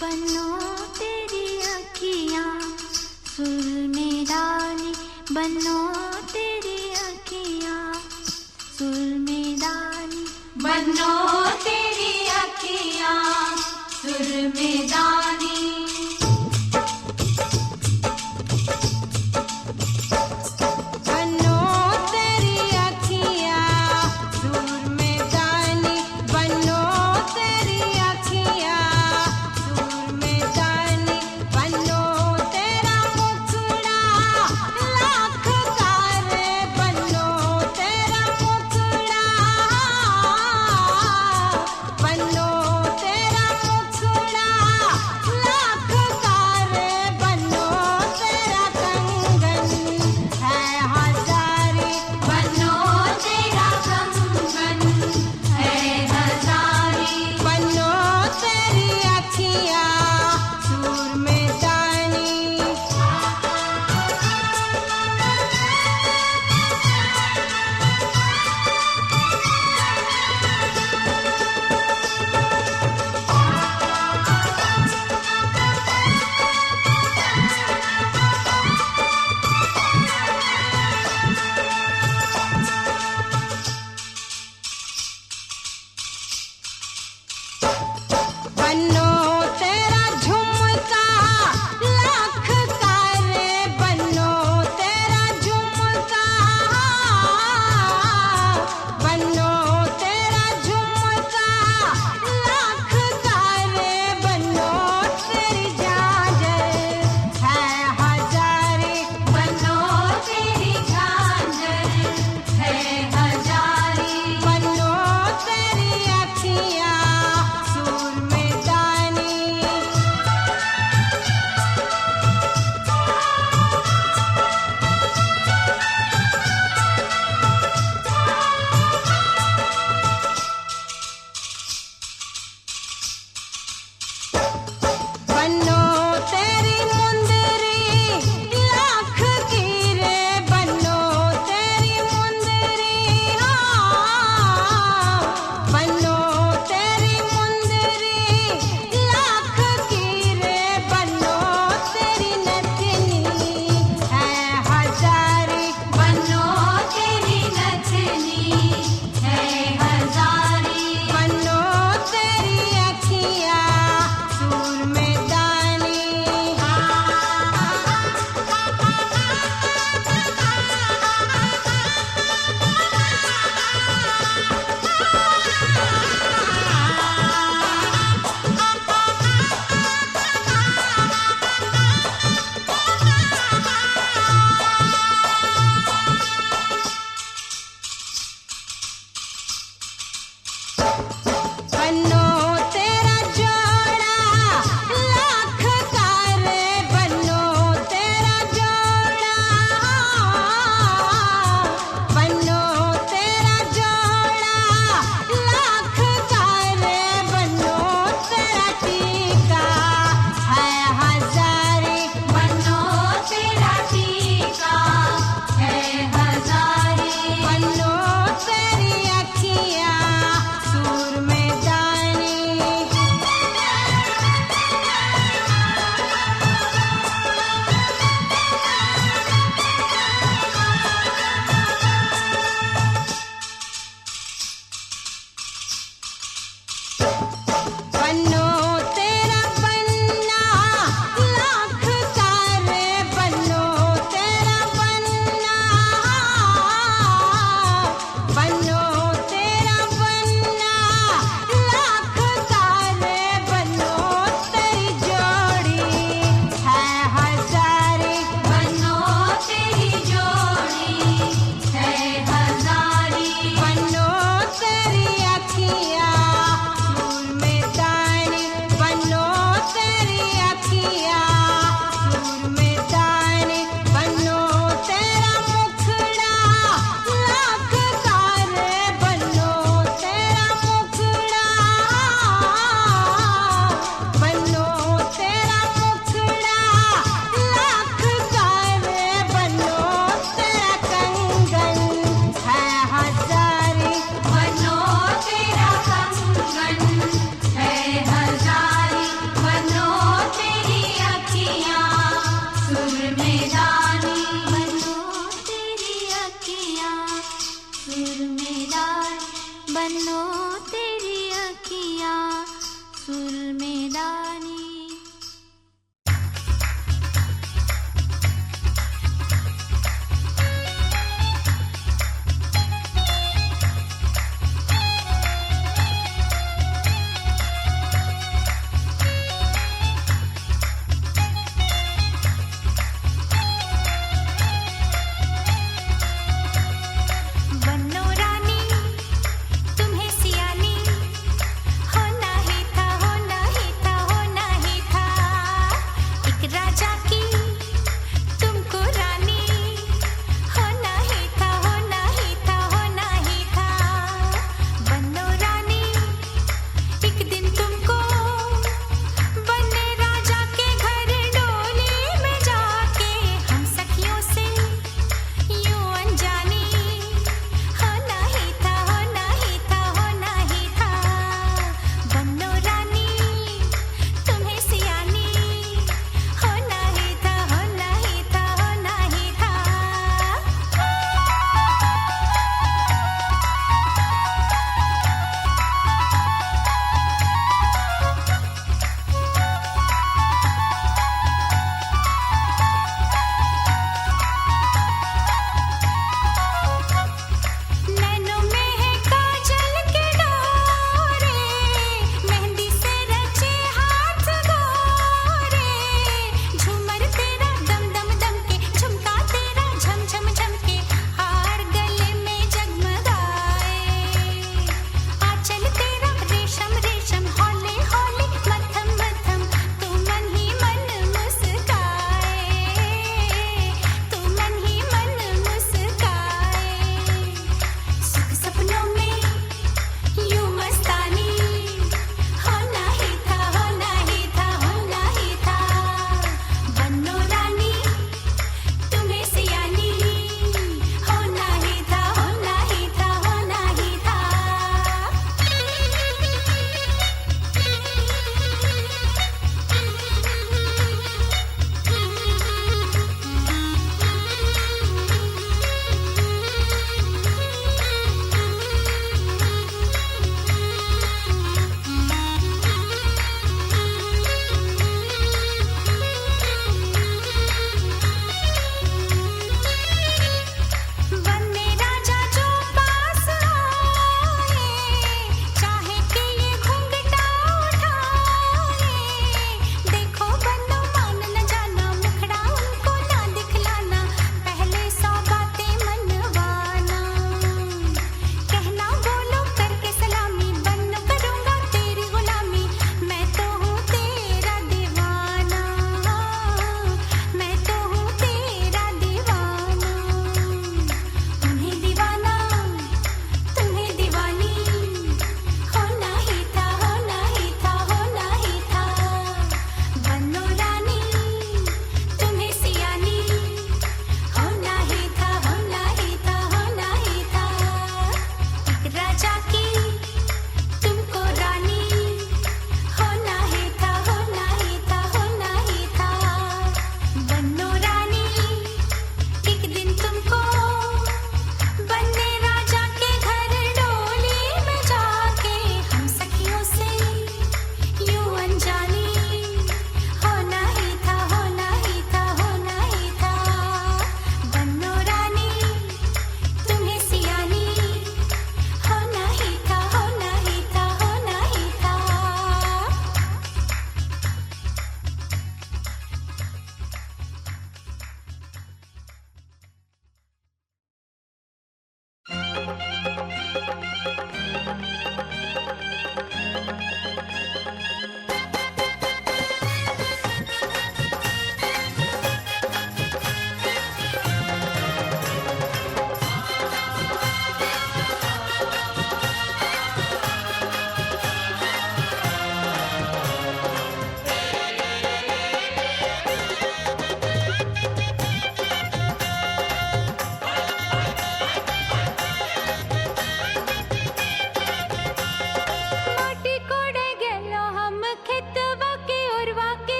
बनो तेरी अखियाँ सुर में डाली, बनो तेरी अखियाँ सुर में डाली, बनो तेरी अखियाँ सुर में डाली।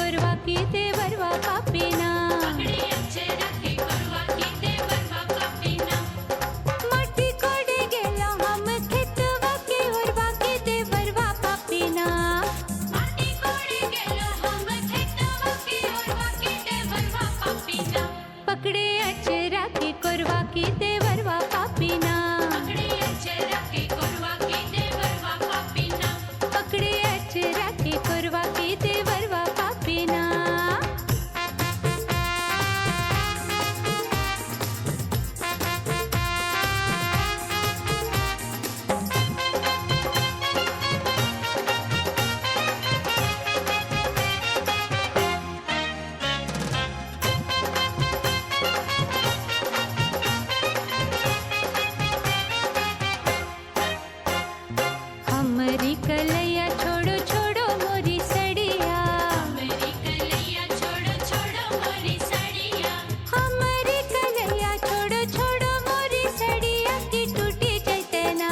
कोरवा की देवरवा पापीना पगड़ी अक्षरा के कोरवा की देवरवा पापीना माटी कोडे गेला हम खेतवा की ओरवा की देवरवा पापीना माटी कोड़े गेलो हम खेतवा की ओरवा की देवरवा पापीना पकड़े अक्षरा की कोरवा की देवरवा पापीना पगड़ी अक्षरा के कोरवा की देवरवा पापीना पकड़े अक्षरा की कोरवा की देवरवा पापीना हमारी कलैया छोड़ो छोड़ो मोरी सड़िया मेरी कलैया छोड़ो छोड़ो मोरी साड़िया हमारी कलैया छोड़ो छोड़ो मोरी सड़िया की टूटी चैतना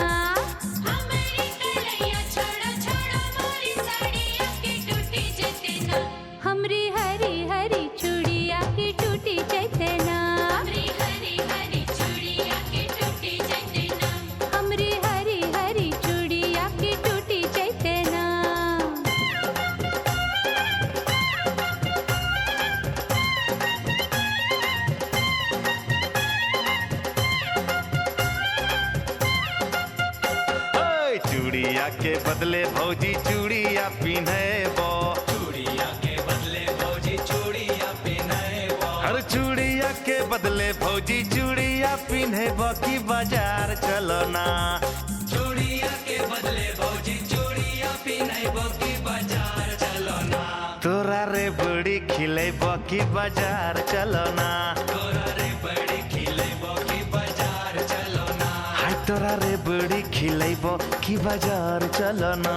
हमारी कलैया छोड़ो छोड़ो मोरी साड़िया की टूटी जतना हमरी हरी हरी चूड़िया की टूटी चैतना हमरी हरी हरी चूड़िया की टूटी जतना हमरी हरी हरी चूड़िया की टूटी चैतना ओए चूड़िया के बदले भौजी चूड़िया पिन्हे बो चूड़िया के बदले भौजी चूड़िया पिन्हे बो हर चूड़िया के बदले भौजी चूड़िया पिन्हे बो की बाजार चलो ना चूड़िया के बदले भौजी चूड़िया पिन्हे बो की बाजार चलो ना तोरा रे बड़ी खिले बो की बाजार चलो ना तोरा रे बड़ी खिले बो की बाजार चलो ना हाय तोरा रे बड़ी खिले बो की बाजार चलो ना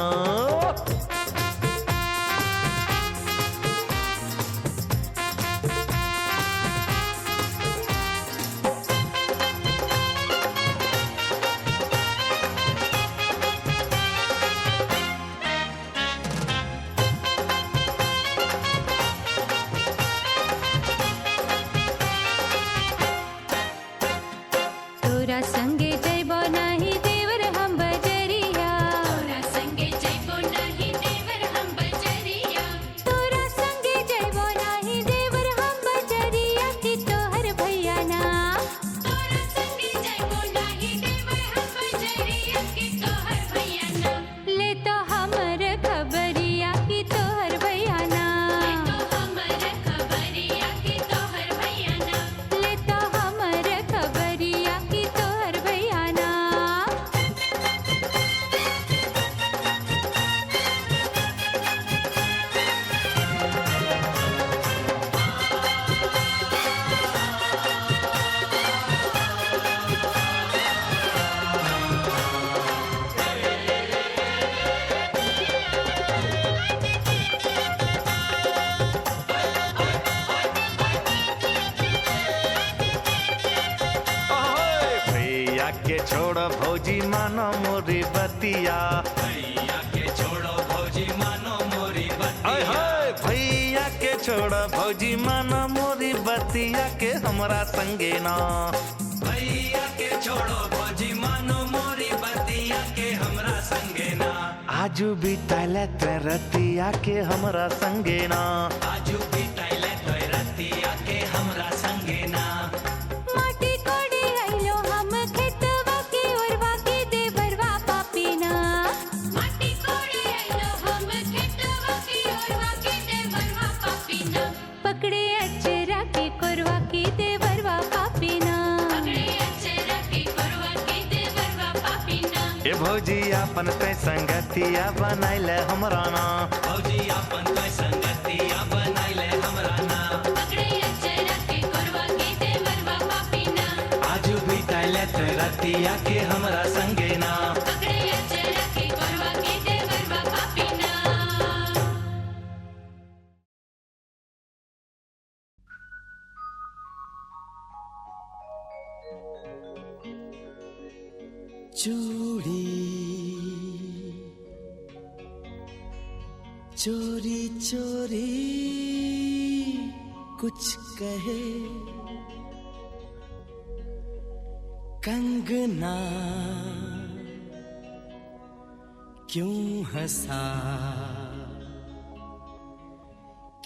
तोरा संगे जैबो नाही देवर हम बजरिया तोरा संगे जइबो नहीं देवर हम बजरिया तोरा संगे जैबो नाही देवर हम बजरिया की तोहर भैया ना तोरा संगे जइबो नहीं देवर हम बजरिया की तोहर भैया ना ले तो हमर खबरिया की तोहर भैया ना तो हमर खबरिया की तोहर भैया ना ले तो हमर खबरिया की तोहर भैया ना ओए भैया के छोड़ भौजी मानो मोरी बतिया भैया के छोड़ो भौजी मानो मोरी ओए बतिया होए भैया के छोड़ भौजी मानो मोरी बतिया के हमरा संगे ना भैया के छोड़ो भौजी मानो मोरी बतिया के हमरा संगे ना आजू बिताले ते रतिया के हमरा संगे ना आजू बिताइले तो रतिया के हमरा संगे ना माटी कोड़े आइलो हम खेतवा की ओरवा की देवरवा पापीना माटी कोड़े आइलो हम खेतवा की ओरवा की देवरवा पापीना पकड़े अक्षरा की कोरवा की देवरवा पापीना पगड़ी अक्षरा के कोरवा की देवरवा पापीना ए भौजी अपन ते संगतिया बनाइले हमरा ना भौजी अपन कोई संगतिया बनाइले हमरा ना पगड़ी अक्षरा के कोरवा की देवरवा पापीना आजू बिताइले तो रतिया के हमरा संगे ना पगड़ी अक्षरा के कोरवा की देवरवा पापीना चूड़ी चोरी चोरी कुछ कहे कंगना, क्यों हंसा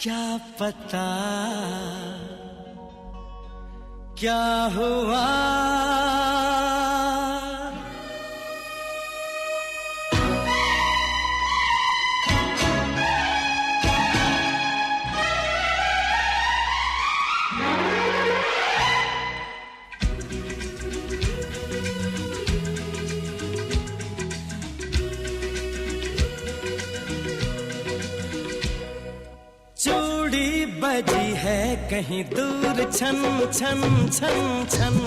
क्या पता क्या हुआ। चूड़ी बजी है कहीं दूर छन छन छन छन,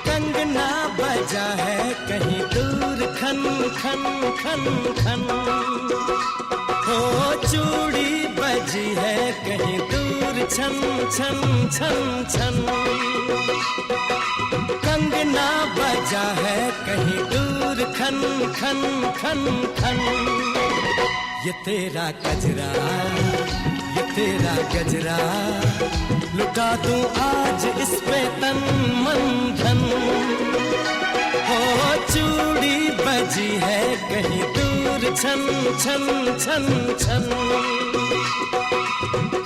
कंगना बजा है कहीं दूर खन खन खन खन। हो चूड़ी बजी है कहीं दूर छन छन छन छन, कंगना बजा है कहीं दूर खन खन खन खन। ये तेरा गजरा ये तेरा गजरा, लुटा दूं आज इस पे तन मन धन। हो चूड़ी बजी है कहीं दूर छन छन छन छन,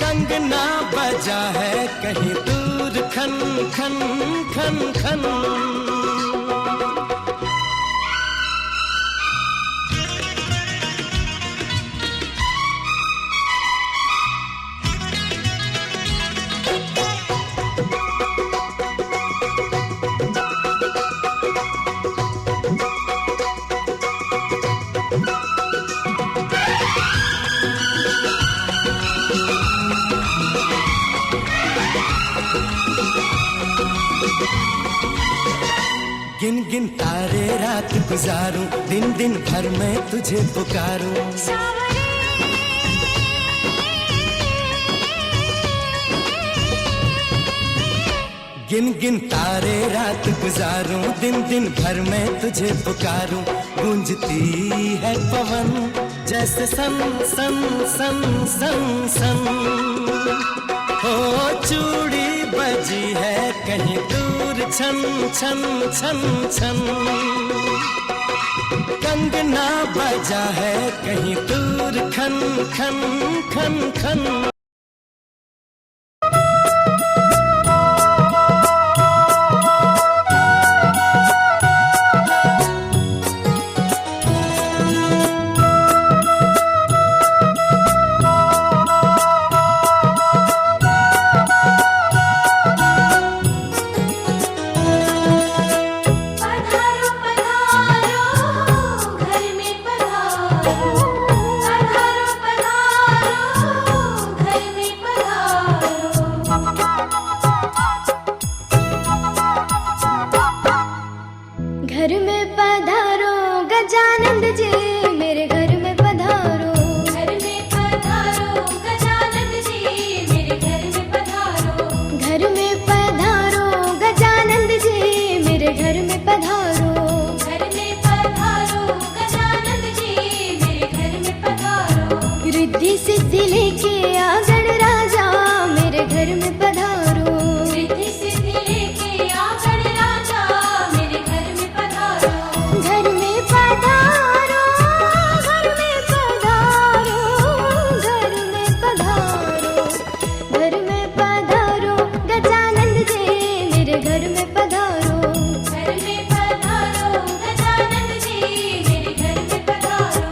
कंगना बजा है कहीं दूर खन खन खन खन। गिन गिन तारे रात गुजारूं, दिन दिन भर मैं तुझे पुकारूं। गिन गिन तारे रात गुजारूं, दिन दिन भर मैं तुझे पुकारूं। गूंजती है पवन जैसे सन सन सन सन सन। हो चूड़ी बजी है कहीं दूर छन छन छन छन, कंगना बजा है कहीं दूर खन खन खन खन। घर में पधारो गजानंद जी, मेरे घर में पधारो। घर में पधारो गजानंद जी, मेरे घर में पधारो। घर में पधारो गजानंद जी, मेरे घर में पधारो। घर में पधारो गजानंद जी, मेरे घर में पधारो। रिद्धि सिद्धि लेके आ गणराजा, मेरे घर में पधारो। रिद्धि सिद्धि लेके आ गणराजा, मेरे घर में पधारो। घर में पधारो घर में पधारो, घर में पधारो। घर में पधारो गजानंद जी, मेरे घर में पधारो। घर में पधारो गजानंद जी, मेरे घर में पधारो।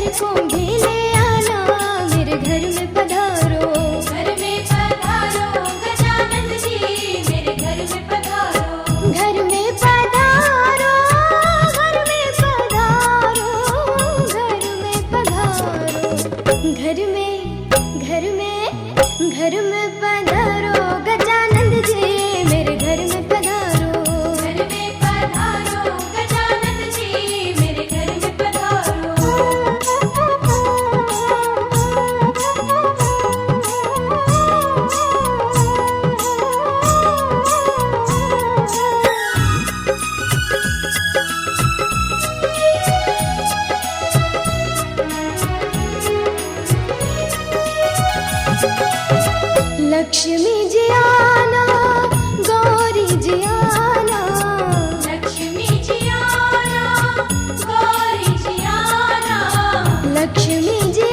को भी ले आना, मेरे घर में पधारो। घर में पधारो गजानन जी, मेरे घर में पधारो। घर में पधारो, घर में पधारो, घर में पधारो। घर में पधारो गजानन जी, मेरे घर में पधारो। घर में पधारो गजानन जी, मेरे घर में पधारो। लक्ष्मी जी आना, गौरी जी आना, लक्ष्मी जी आना, गौरी जी आना, लक्ष्मी जी